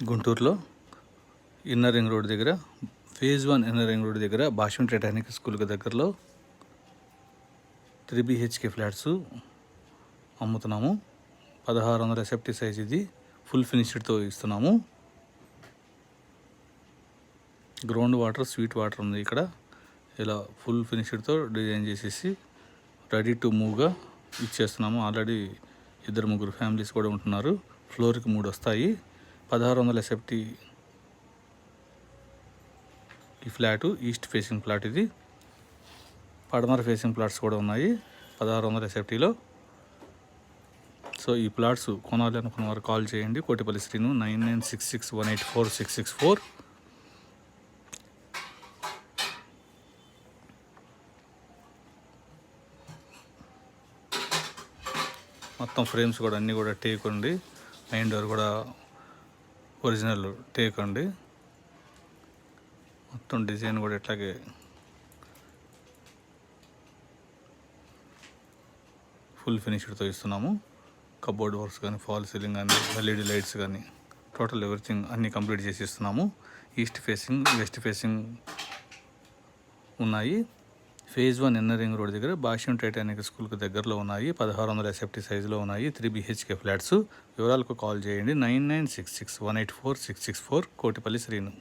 గుంటూరులో inner ring road దగ్గర phase 1 inner ring road దగ్గర భాష్యం టైటానిక్ స్కూల్కి దగ్గరలో 3 BHK ఫ్లాట్స్ అమ్ముతున్నాము. 1600 SFT size. ఇది ఫుల్ ఫినిష్డ్తో ఇస్తున్నాము. గ్రౌండ్ వాటర్, స్వీట్ వాటర్ ఉంది ఇక్కడ. ఇలా ఫుల్ ఫినిష్డ్తో డిజైన్ చేసేసి రెడీ టు మూవ్గా ఇచ్చేస్తున్నాము. ఆల్రెడీ 2-3 ఫ్యామిలీస్ కూడా ఉంటున్నారు. ఫ్లోర్కి 3 వస్తాయి. 1600 ఎస్ఎఫ్టీ ఈ ఫ్లాటు. ఈస్ట్ ఫేసింగ్ ఫ్లాట్ ఇది. పడమర ఫేసింగ్ ప్లాట్స్ కూడా ఉన్నాయి 1600 ఎస్ఎఫ్టీలో. సో ఈ ప్లాట్స్ కొనాలి అనుకున్న వారు కాల్ చేయండి. కోటిపల్లి శ్రీను 9966184664. మొత్తం ఫ్రేమ్స్ కూడా అన్నీ కూడా టేక్ ఉంది. మెయిన్ డోర్ కూడా ఒరిజినల్ టేక్ అండి. మొత్తం డిజైన్ కూడా ఇట్లాగే ఫుల్ ఫినిష్డ్తో ఇస్తున్నాము. కబోర్డ్ వర్క్స్ కానీ, ఫాల్ సీలింగ్ కానీ, LED లైట్స్ కానీ, టోటల్ ఎవ్రీథింగ్ అన్నీ కంప్లీట్ చేసి ఇస్తున్నాము. ఈస్ట్ ఫేసింగ్, వెస్ట్ ఫేసింగ్ ఉన్నాయి. ఫేజ్ 1 ఇన్నర్ రింగ్ రోడ్ దగ్గర భాష్యం టైటానిక్ స్కూల్కి దగ్గరలో ఉన్నాయి. 1600 ఎస్ఎఫ్టీ సైజులో ఉన్నాయి. 3 BHK ఫ్లాట్స్. వివరాలకు కాల్ చేయండి. 9966184664. కోటిపల్లి శ్రీను.